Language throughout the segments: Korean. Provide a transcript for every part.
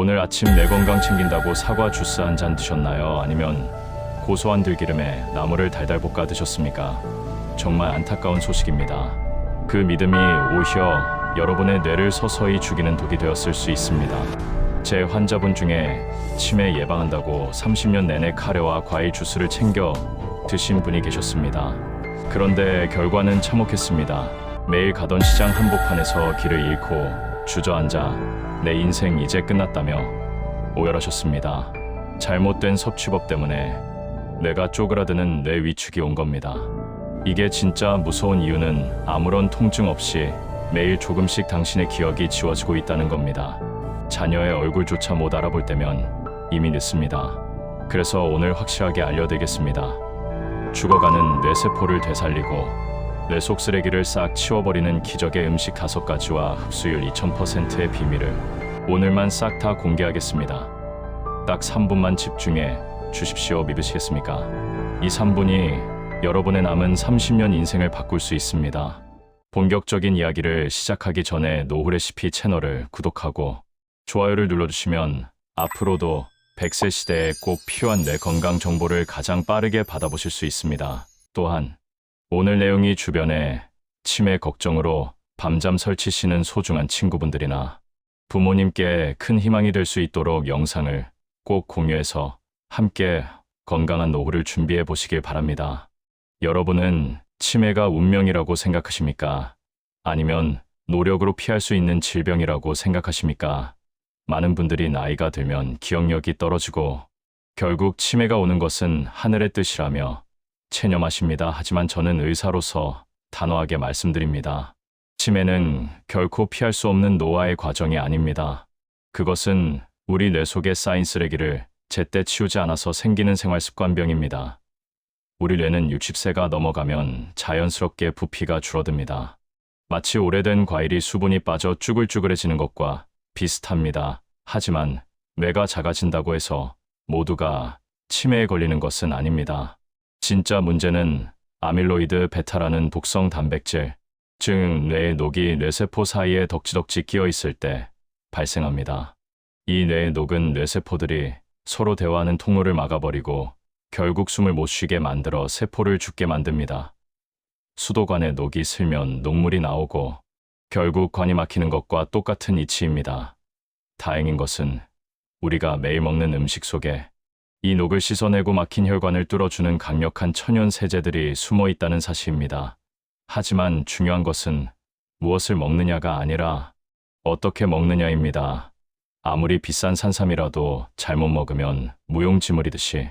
오늘 아침 내 건강 챙긴다고 사과 주스 한 잔 드셨나요? 아니면 고소한 들기름에 나물을 달달 볶아 드셨습니까? 정말 안타까운 소식입니다. 그 믿음이 오히려 여러분의 뇌를 서서히 죽이는 독이 되었을 수 있습니다. 제 환자분 중에 치매 예방한다고 30년 내내 카레와 과일 주스를 챙겨 드신 분이 계셨습니다. 그런데 결과는 참혹했습니다. 매일 가던 시장 한복판에서 길을 잃고 주저앉아 내 인생 이제 끝났다며 오열하셨습니다. 잘못된 섭취법 때문에 뇌가 쪼그라드는 뇌 위축이 온 겁니다. 이게 진짜 무서운 이유는 아무런 통증 없이 매일 조금씩 당신의 기억이 지워지고 있다는 겁니다. 자녀의 얼굴조차 못 알아볼 때면 이미 늦습니다. 그래서 오늘 확실하게 알려드리겠습니다. 죽어가는 뇌세포를 되살리고 뇌 속 쓰레기를 싹 치워버리는 기적의 음식 5가지와 흡수율 2000%의 비밀을 오늘만 싹 다 공개하겠습니다. 딱 3분만 집중해 주십시오. 믿으시겠습니까? 이 3분이 여러분의 남은 30년 인생을 바꿀 수 있습니다. 본격적인 이야기를 시작하기 전에 노후레시피 채널을 구독하고 좋아요를 눌러주시면 앞으로도 100세 시대에 꼭 필요한 뇌 건강 정보를 가장 빠르게 받아보실 수 있습니다. 또한 오늘 내용이 주변에 치매 걱정으로 밤잠 설치시는 소중한 친구분들이나 부모님께 큰 희망이 될 수 있도록 영상을 꼭 공유해서 함께 건강한 노후를 준비해 보시길 바랍니다. 여러분은 치매가 운명이라고 생각하십니까? 아니면 노력으로 피할 수 있는 질병이라고 생각하십니까? 많은 분들이 나이가 들면 기억력이 떨어지고 결국 치매가 오는 것은 하늘의 뜻이라며 체념하십니다. 하지만 저는 의사로서 단호하게 말씀드립니다. 치매는 결코 피할 수 없는 노화의 과정이 아닙니다. 그것은 우리 뇌 속에 쌓인 쓰레기를 제때 치우지 않아서 생기는 생활습관병입니다. 우리 뇌는 60세가 넘어가면 자연스럽게 부피가 줄어듭니다. 마치 오래된 과일이 수분이 빠져 쭈글쭈글해지는 것과 비슷합니다. 하지만 뇌가 작아진다고 해서 모두가 치매에 걸리는 것은 아닙니다. 진짜 문제는 아밀로이드 베타라는 독성 단백질, 즉 뇌의 녹이 뇌세포 사이에 덕지덕지 끼어 있을 때 발생합니다. 이 뇌의 녹은 뇌세포들이 서로 대화하는 통로를 막아버리고 결국 숨을 못 쉬게 만들어 세포를 죽게 만듭니다. 수도관에 녹이 슬면 녹물이 나오고 결국 관이 막히는 것과 똑같은 이치입니다. 다행인 것은 우리가 매일 먹는 음식 속에 이 녹을 씻어내고 막힌 혈관을 뚫어주는 강력한 천연 세제들이 숨어 있다는 사실입니다. 하지만 중요한 것은 무엇을 먹느냐가 아니라 어떻게 먹느냐입니다. 아무리 비싼 산삼이라도 잘못 먹으면 무용지물이듯이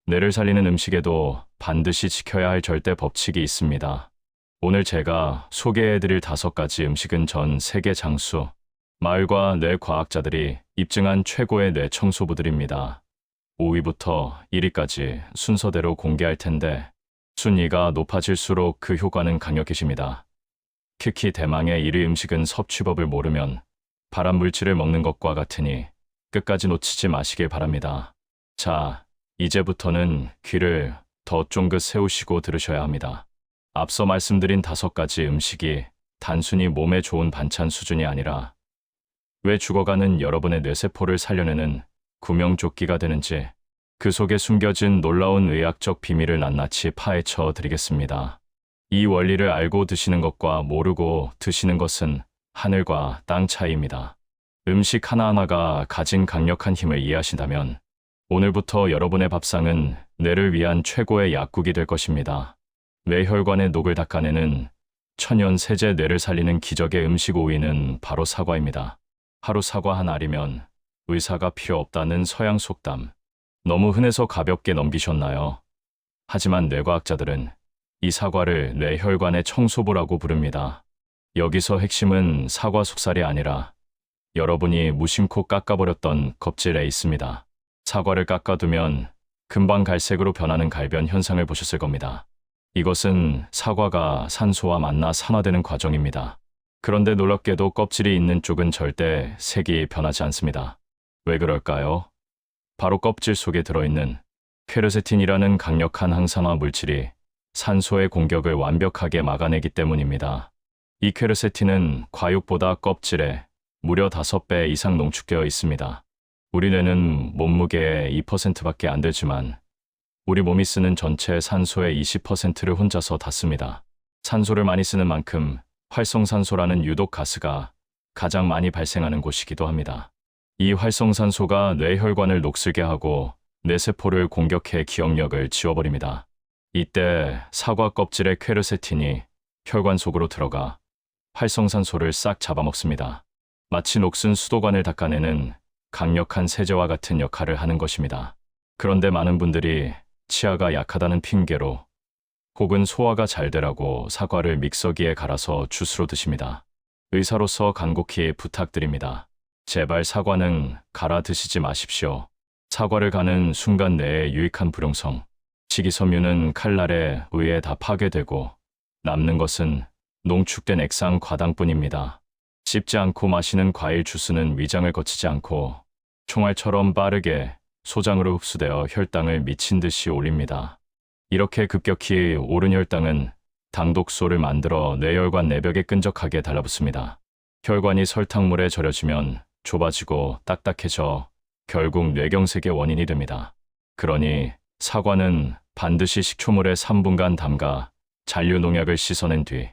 뇌를 살리는 음식에도 반드시 지켜야 할 절대 법칙이 있습니다. 오늘 제가 소개해드릴 5가지 음식은 전 세계 장수, 마을과 뇌과학자들이 입증한 최고의 뇌 청소부들입니다. 5위부터 1위까지 순서대로 공개할 텐데 순위가 높아질수록 그 효과는 강력해집니다. 특히 대망의 1위 음식은 섭취법을 모르면 발암물질을 먹는 것과 같으니 끝까지 놓치지 마시길 바랍니다. 자, 이제부터는 귀를 더 쫑긋 세우시고 들으셔야 합니다. 앞서 말씀드린 5가지 음식이 단순히 몸에 좋은 반찬 수준이 아니라 왜 죽어가는 여러분의 뇌세포를 살려내는 구명조끼가 되는지 그 속에 숨겨진 놀라운 의학적 비밀을 낱낱이 파헤쳐 드리겠습니다. 이 원리를 알고 드시는 것과 모르고 드시는 것은 하늘과 땅 차이입니다. 음식 하나하나가 가진 강력한 힘을 이해하신다면 오늘부터 여러분의 밥상은 뇌를 위한 최고의 약국이 될 것입니다. 뇌혈관의 녹을 닦아내는 천연 세제 뇌를 살리는 기적의 음식 5위는 바로 사과입니다. 하루 사과 한 알이면 의사가 필요 없다는 서양 속담. 너무 흔해서 가볍게 넘기셨나요? 하지만 뇌과학자들은 이 사과를 뇌혈관의 청소부라고 부릅니다. 여기서 핵심은 사과 속살이 아니라 여러분이 무심코 깎아버렸던 껍질에 있습니다. 사과를 깎아두면 금방 갈색으로 변하는 갈변 현상을 보셨을 겁니다. 이것은 사과가 산소와 만나 산화되는 과정입니다. 그런데 놀랍게도 껍질이 있는 쪽은 절대 색이 변하지 않습니다. 왜 그럴까요? 바로 껍질 속에 들어있는 퀘르세틴이라는 강력한 항산화 물질이 산소의 공격을 완벽하게 막아내기 때문입니다. 이 퀘르세틴은 과육보다 껍질에 무려 5배 이상 농축되어 있습니다. 우리 뇌는 몸무게의 2%밖에 안 되지만 우리 몸이 쓰는 전체 산소의 20%를 혼자서 다 씁니다. 산소를 많이 쓰는 만큼 활성산소라는 유독 가스가 가장 많이 발생하는 곳이기도 합니다. 이 활성산소가 뇌혈관을 녹슬게 하고 뇌세포를 공격해 기억력을 지워버립니다. 이때 사과 껍질의 퀘르세틴이 혈관 속으로 들어가 활성산소를 싹 잡아먹습니다. 마치 녹슨 수도관을 닦아내는 강력한 세제와 같은 역할을 하는 것입니다. 그런데 많은 분들이 치아가 약하다는 핑계로 혹은 소화가 잘 되라고 사과를 믹서기에 갈아서 주스로 드십니다. 의사로서 간곡히 부탁드립니다. 제발 사과는 갈아 드시지 마십시오. 사과를 가는 순간 뇌의 유익한 불용성, 식이섬유는 칼날에 의해 다 파괴되고 남는 것은 농축된 액상 과당뿐입니다. 씹지 않고 마시는 과일 주스는 위장을 거치지 않고 총알처럼 빠르게 소장으로 흡수되어 혈당을 미친 듯이 올립니다. 이렇게 급격히 오른 혈당은 당독소를 만들어 뇌혈관 내벽에 끈적하게 달라붙습니다. 혈관이 설탕물에 절여지면 좁아지고 딱딱해져 결국 뇌경색의 원인이 됩니다. 그러니 사과는 반드시 식초물에 3분간 담가 잔류 농약을 씻어낸 뒤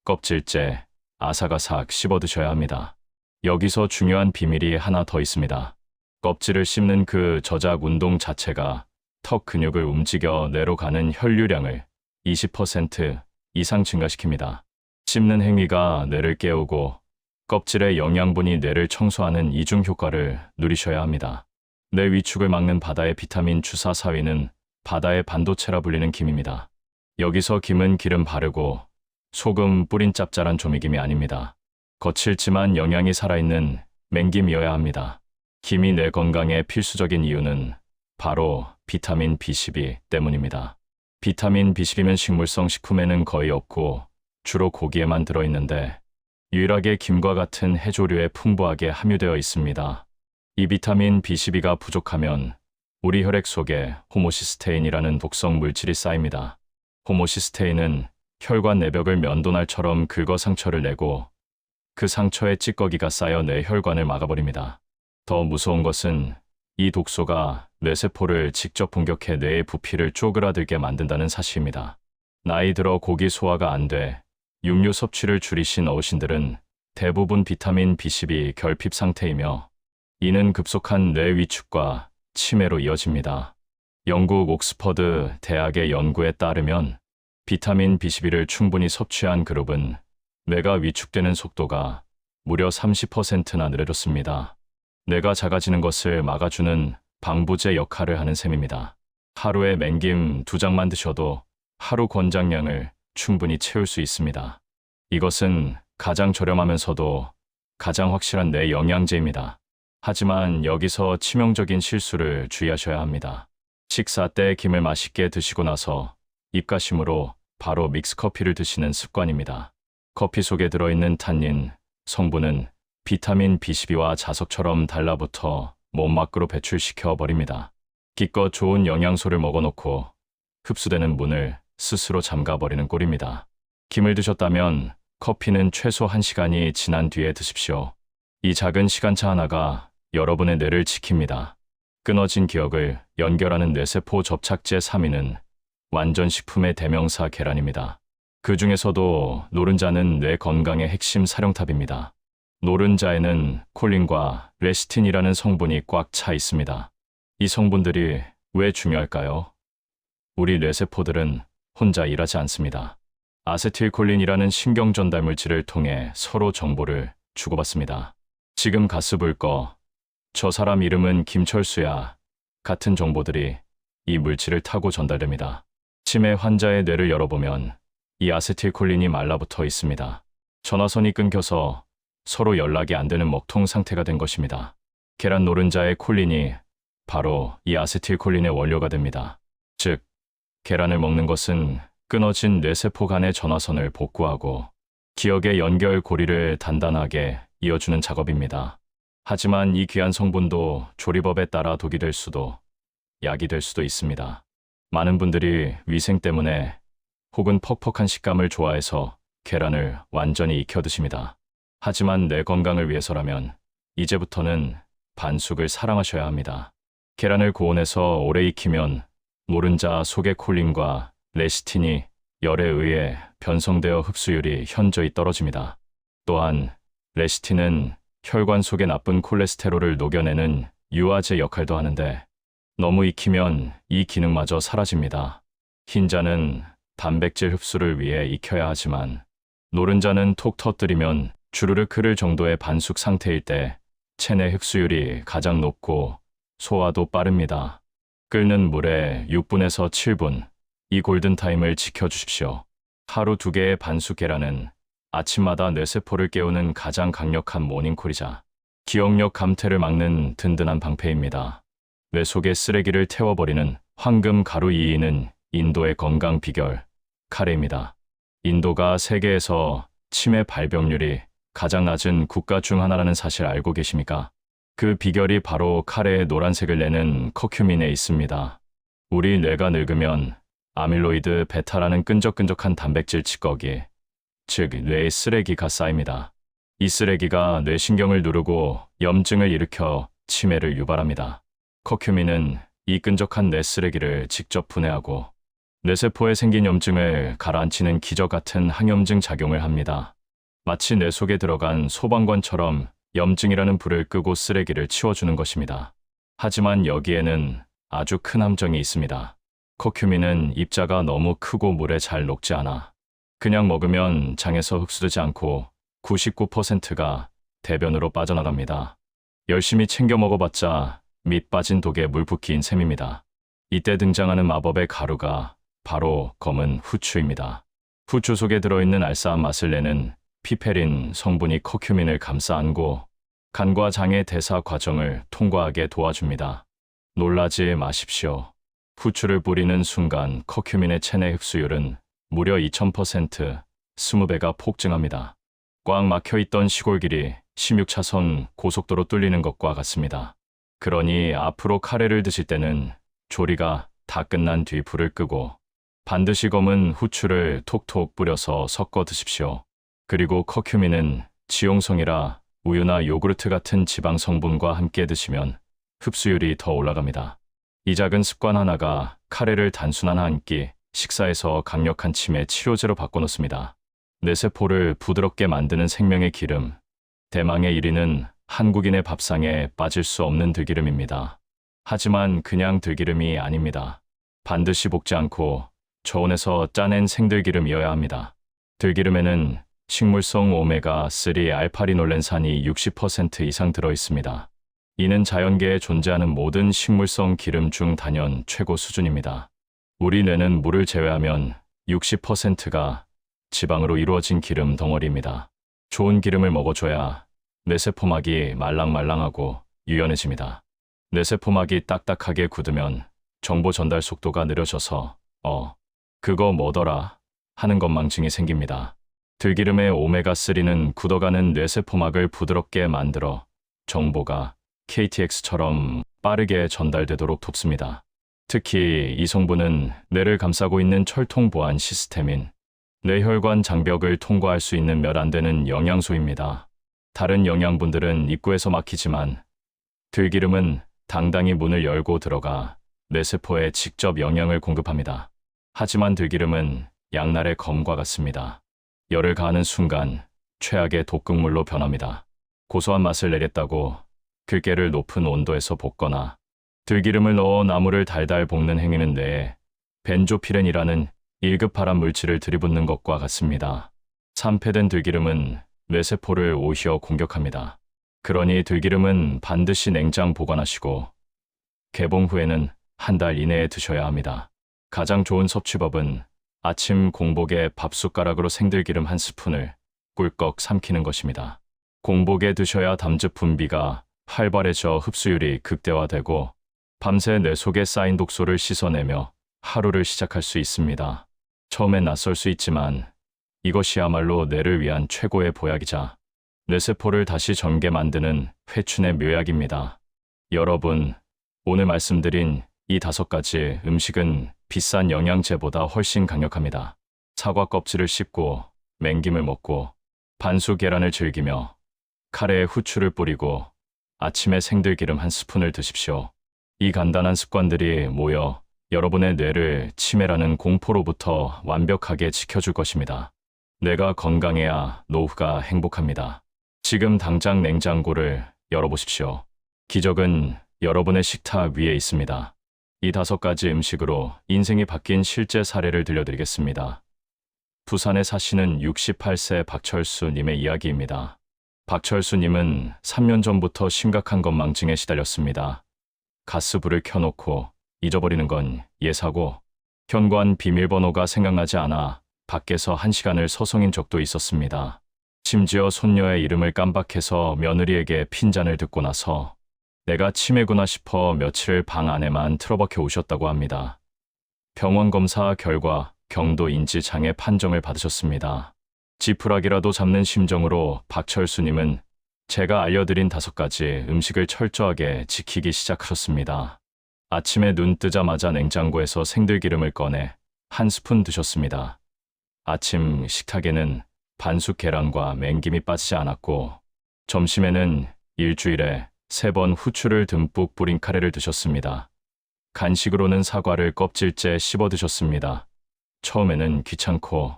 껍질째 아삭아삭 씹어 드셔야 합니다. 여기서 중요한 비밀이 하나 더 있습니다. 껍질을 씹는 그 저작 운동 자체가 턱 근육을 움직여 뇌로 가는 혈류량을 20% 이상 증가시킵니다. 씹는 행위가 뇌를 깨우고 껍질의 영양분이 뇌를 청소하는 이중 효과를 누리셔야 합니다. 뇌 위축을 막는 바다의 비타민 주사 사위는 바다의 반도체라 불리는 김입니다. 여기서 김은 기름 바르고 소금 뿌린 짭짤한 조미김이 아닙니다. 거칠지만 영양이 살아있는 맹김이어야 합니다. 김이 뇌 건강에 필수적인 이유는 바로 비타민 B12 때문입니다. 비타민 B12면 식물성 식품에는 거의 없고 주로 고기에만 들어있는데 유일하게 김과 같은 해조류에 풍부하게 함유되어 있습니다. 이 비타민 B12가 부족하면 우리 혈액 속에 호모시스테인이라는 독성 물질이 쌓입니다. 호모시스테인은 혈관 내벽을 면도날처럼 긁어 상처를 내고 그 상처에 찌꺼기가 쌓여 뇌혈관을 막아버립니다. 더 무서운 것은 이 독소가 뇌세포를 직접 공격해 뇌의 부피를 쪼그라들게 만든다는 사실입니다. 나이 들어 고기 소화가 안 돼 육류 섭취를 줄이신 어르신들은 대부분 비타민 B12 결핍 상태이며 이는 급속한 뇌 위축과 치매로 이어집니다. 영국 옥스퍼드 대학의 연구에 따르면 비타민 B12를 충분히 섭취한 그룹은 뇌가 위축되는 속도가 무려 30%나 느려졌습니다. 뇌가 작아지는 것을 막아주는 방부제 역할을 하는 셈입니다. 하루에 맹김 2장만 드셔도 하루 권장량을 충분히 채울 수 있습니다. 이것은 가장 저렴하면서도 가장 확실한 뇌 영양제입니다. 하지만 여기서 치명적인 실수를 주의하셔야 합니다. 식사 때 김을 맛있게 드시고 나서 입가심으로 바로 믹스커피를 드시는 습관입니다. 커피 속에 들어있는 탄닌 성분은 비타민 B12와 자석처럼 달라붙어 몸 밖으로 배출시켜 버립니다. 기껏 좋은 영양소를 먹어놓고 흡수되는 문을 스스로 잠가버리는 꼴입니다. 김을 드셨다면 커피는 최소 1시간이 지난 뒤에 드십시오. 이 작은 시간차 하나가 여러분의 뇌를 지킵니다. 끊어진 기억을 연결하는 뇌세포 접착제 3위는 완전 식품의 대명사 계란입니다. 그 중에서도 노른자는 뇌 건강의 핵심 사령탑입니다. 노른자에는 콜린과 레시틴이라는 성분이 꽉 차 있습니다. 이 성분들이 왜 중요할까요? 우리 뇌세포들은 혼자 일하지 않습니다. 아세틸콜린이라는 신경 전달 물질을 통해 서로 정보를 주고받습니다. 지금 가스 불 꺼. 저 사람 이름은 김철수야. 같은 정보들이 이 물질을 타고 전달됩니다. 치매 환자의 뇌를 열어보면 이 아세틸콜린이 말라붙어 있습니다. 전화선이 끊겨서 서로 연락이 안 되는 먹통 상태가 된 것입니다. 계란 노른자의 콜린이 바로 이 아세틸콜린의 원료가 됩니다. 즉, 계란을 먹는 것은 끊어진 뇌세포 간의 전화선을 복구하고 기억의 연결 고리를 단단하게 이어주는 작업입니다. 하지만 이 귀한 성분도 조리법에 따라 독이 될 수도 약이 될 수도 있습니다. 많은 분들이 위생 때문에 혹은 퍽퍽한 식감을 좋아해서 계란을 완전히 익혀 드십니다. 하지만 뇌 건강을 위해서라면 이제부터는 반숙을 사랑하셔야 합니다. 계란을 고온에서 오래 익히면 노른자 속의 콜린과 레시틴이 열에 의해 변성되어 흡수율이 현저히 떨어집니다. 또한 레시틴은 혈관 속의 나쁜 콜레스테롤을 녹여내는 유화제 역할도 하는데 너무 익히면 이 기능마저 사라집니다. 흰자는 단백질 흡수를 위해 익혀야 하지만 노른자는 톡 터뜨리면 주르륵 흐를 정도의 반숙 상태일 때 체내 흡수율이 가장 높고 소화도 빠릅니다. 끓는 물에 6분에서 7분, 이 골든타임을 지켜주십시오. 하루 2개의 반숙 계란은 아침마다 뇌세포를 깨우는 가장 강력한 모닝콜이자 기억력 감퇴를 막는 든든한 방패입니다. 뇌 속의 쓰레기를 태워버리는 황금 가루 2위는 인도의 건강 비결, 카레입니다. 인도가 세계에서 치매 발병률이 가장 낮은 국가 중 하나라는 사실 알고 계십니까? 그 비결이 바로 카레의 노란색을 내는 커큐민에 있습니다. 우리 뇌가 늙으면 아밀로이드 베타라는 끈적끈적한 단백질 찌꺼기, 즉 뇌의 쓰레기가 쌓입니다. 이 쓰레기가 뇌신경을 누르고 염증을 일으켜 치매를 유발합니다. 커큐민은 이 끈적한 뇌 쓰레기를 직접 분해하고 뇌세포에 생긴 염증을 가라앉히는 기적 같은 항염증 작용을 합니다. 마치 뇌 속에 들어간 소방관처럼 염증이라는 불을 끄고 쓰레기를 치워주는 것입니다. 하지만 여기에는 아주 큰 함정이 있습니다. 커큐민은 입자가 너무 크고 물에 잘 녹지 않아 그냥 먹으면 장에서 흡수되지 않고 99%가 대변으로 빠져나갑니다. 열심히 챙겨 먹어봤자 밑 빠진 독에 물 붓기인 셈입니다. 이때 등장하는 마법의 가루가 바로 검은 후추입니다. 후추 속에 들어있는 알싸한 맛을 내는 피페린 성분이 커큐민을 감싸 안고 간과 장의 대사 과정을 통과하게 도와줍니다. 놀라지 마십시오. 후추를 뿌리는 순간 커큐민의 체내 흡수율은 무려 2000%, 20배가 폭증합니다. 꽉 막혀있던 시골길이 16차선 고속도로 뚫리는 것과 같습니다. 그러니 앞으로 카레를 드실 때는 조리가 다 끝난 뒤 불을 끄고 반드시 검은 후추를 톡톡 뿌려서 섞어 드십시오. 그리고 커큐민은 지용성이라 우유나 요구르트 같은 지방 성분과 함께 드시면 흡수율이 더 올라갑니다. 이 작은 습관 하나가 카레를 단순한 한 끼 식사에서 강력한 치매 치료제로 바꿔놓습니다. 뇌세포를 부드럽게 만드는 생명의 기름, 대망의 1위는 한국인의 밥상에 빠질 수 없는 들기름입니다. 하지만 그냥 들기름이 아닙니다. 반드시 볶지 않고 저온에서 짜낸 생들기름이어야 합니다. 들기름에는 식물성 오메가3 알파리놀렌산이 60% 이상 들어있습니다. 이는 자연계에 존재하는 모든 식물성 기름 중 단연 최고 수준입니다. 우리 뇌는 물을 제외하면 60%가 지방으로 이루어진 기름 덩어리입니다. 좋은 기름을 먹어줘야 뇌세포막이 말랑말랑하고 유연해집니다. 뇌세포막이 딱딱하게 굳으면 정보 전달 속도가 느려져서 그거 뭐더라 하는 것망증이 생깁니다. 들기름의 오메가3는 굳어가는 뇌세포막을 부드럽게 만들어 정보가 KTX처럼 빠르게 전달되도록 돕습니다. 특히 이 성분은 뇌를 감싸고 있는 철통 보안 시스템인 뇌혈관 장벽을 통과할 수 있는 몇 안 되는 영양소입니다. 다른 영양분들은 입구에서 막히지만 들기름은 당당히 문을 열고 들어가 뇌세포에 직접 영양을 공급합니다. 하지만 들기름은 양날의 검과 같습니다. 열을 가하는 순간 최악의 독극물로 변합니다. 고소한 맛을 내겠다고 들깨를 높은 온도에서 볶거나 들기름을 넣어 나무를 달달 볶는 행위는 뇌에 벤조피렌이라는 1급 발암 물질을 들이붓는 것과 같습니다. 산패된 들기름은 뇌세포를 오히려 공격합니다. 그러니 들기름은 반드시 냉장 보관하시고 개봉 후에는 한 달 이내에 드셔야 합니다. 가장 좋은 섭취법은 아침 공복에 밥숟가락으로 생들기름 한 스푼을 꿀꺽 삼키는 것입니다. 공복에 드셔야 담즙 분비가 활발해져 흡수율이 극대화되고 밤새 뇌 속에 쌓인 독소를 씻어내며 하루를 시작할 수 있습니다. 처음엔 낯설 수 있지만 이것이야말로 뇌를 위한 최고의 보약이자 뇌세포를 다시 젊게 만드는 회춘의 묘약입니다. 여러분, 오늘 말씀드린 이 5가지 음식은 비싼 영양제보다 훨씬 강력합니다. 사과 껍질을 씹고 맹김을 먹고 반숙 계란을 즐기며 카레에 후추를 뿌리고 아침에 생들기름 한 스푼을 드십시오. 이 간단한 습관들이 모여 여러분의 뇌를 치매라는 공포로부터 완벽하게 지켜줄 것입니다. 뇌가 건강해야 노후가 행복합니다. 지금 당장 냉장고를 열어보십시오. 기적은 여러분의 식탁 위에 있습니다. 이 5가지 음식으로 인생이 바뀐 실제 사례를 들려드리겠습니다. 부산에 사시는 68세 박철수님의 이야기입니다. 박철수님은 3년 전부터 심각한 건망증에 시달렸습니다. 가스불을 켜놓고 잊어버리는 건 예사고, 현관 비밀번호가 생각나지 않아 밖에서 1시간을 서성인 적도 있었습니다. 심지어 손녀의 이름을 깜박해서 며느리에게 핀잔을 듣고 나서 내가 치매구나 싶어 며칠 방 안에만 틀어박혀 오셨다고 합니다. 병원 검사 결과 경도 인지장애 판정을 받으셨습니다. 지푸라기라도 잡는 심정으로 박철수님은 제가 알려드린 5가지 음식을 철저하게 지키기 시작하셨습니다. 아침에 눈 뜨자마자 냉장고에서 생들기름을 꺼내 한 스푼 드셨습니다. 아침 식탁에는 반숙 계란과 맹김이 빠지지 않았고, 점심에는 일주일에 3번 후추를 듬뿍 뿌린 카레를 드셨습니다. 간식으로는 사과를 껍질째 씹어 드셨습니다. 처음에는 귀찮고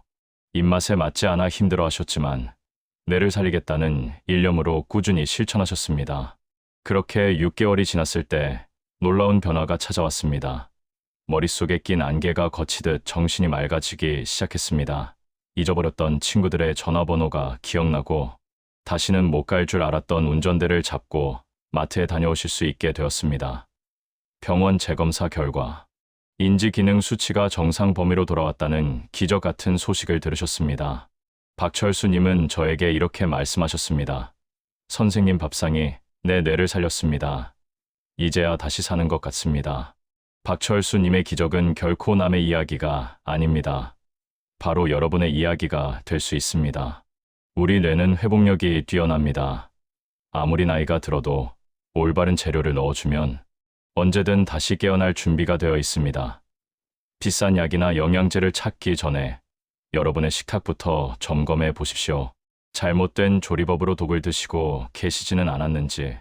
입맛에 맞지 않아 힘들어 하셨지만 뇌를 살리겠다는 일념으로 꾸준히 실천하셨습니다. 그렇게 6개월이 지났을 때 놀라운 변화가 찾아왔습니다. 머릿속에 낀 안개가 걷히듯 정신이 맑아지기 시작했습니다. 잊어버렸던 친구들의 전화번호가 기억나고 다시는 못 갈 줄 알았던 운전대를 잡고 마트에 다녀오실 수 있게 되었습니다. 병원 재검사 결과 인지기능 수치가 정상 범위로 돌아왔다는 기적 같은 소식을 들으셨습니다. 박철수님은 저에게 이렇게 말씀하셨습니다. 선생님 밥상이 내 뇌를 살렸습니다. 이제야 다시 사는 것 같습니다. 박철수님의 기적은 결코 남의 이야기가 아닙니다. 바로 여러분의 이야기가 될 수 있습니다. 우리 뇌는 회복력이 뛰어납니다. 아무리 나이가 들어도 올바른 재료를 넣어주면 언제든 다시 깨어날 준비가 되어 있습니다. 비싼 약이나 영양제를 찾기 전에 여러분의 식탁부터 점검해 보십시오. 잘못된 조리법으로 독을 드시고 계시지는 않았는지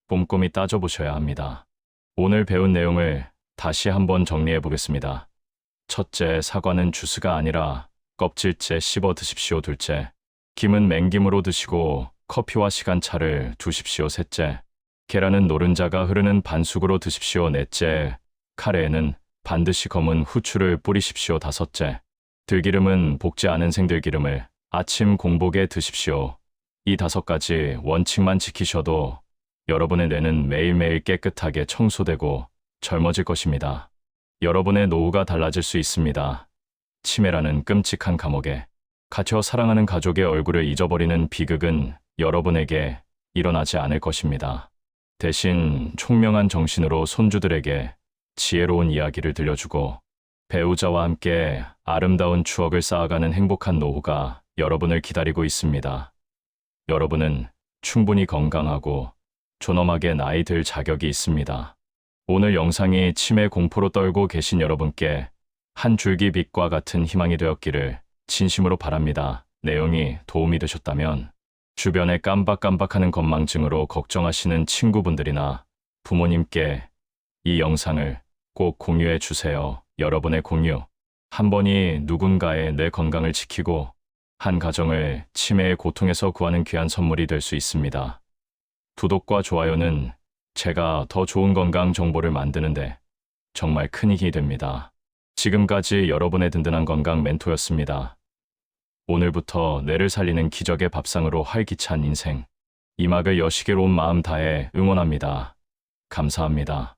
꼼꼼히 따져보셔야 합니다. 오늘 배운 내용을 다시 한번 정리해 보겠습니다. 첫째, 사과는 주스가 아니라 껍질째 씹어 드십시오. 둘째, 김은 맹김으로 드시고 커피와 시간차를 두십시오. 셋째, 계란은 노른자가 흐르는 반숙으로 드십시오. 넷째, 카레에는 반드시 검은 후추를 뿌리십시오. 다섯째, 들기름은 볶지 않은 생들기름을 아침 공복에 드십시오. 이 5가지 원칙만 지키셔도 여러분의 뇌는 매일매일 깨끗하게 청소되고 젊어질 것입니다. 여러분의 노후가 달라질 수 있습니다. 치매라는 끔찍한 감옥에 갇혀 사랑하는 가족의 얼굴을 잊어버리는 비극은 여러분에게 일어나지 않을 것입니다. 대신 총명한 정신으로 손주들에게 지혜로운 이야기를 들려주고 배우자와 함께 아름다운 추억을 쌓아가는 행복한 노후가 여러분을 기다리고 있습니다. 여러분은 충분히 건강하고 존엄하게 나이 들 자격이 있습니다. 오늘 영상이 치매 공포로 떨고 계신 여러분께 한 줄기 빛과 같은 희망이 되었기를 진심으로 바랍니다. 내용이 도움이 되셨다면 주변에 깜박깜박하는 건망증으로 걱정하시는 친구분들이나 부모님께 이 영상을 꼭 공유해 주세요. 여러분의 공유 한 번이 누군가의 뇌 건강을 지키고 한 가정을 치매의 고통에서 구하는 귀한 선물이 될 수 있습니다. 구독과 좋아요는 제가 더 좋은 건강 정보를 만드는데 정말 큰 힘이 됩니다. 지금까지 여러분의 든든한 건강 멘토였습니다. 오늘부터 뇌를 살리는 기적의 밥상으로 활기찬 인생, 이막을 여시기로 온 마음 다해 응원합니다. 감사합니다.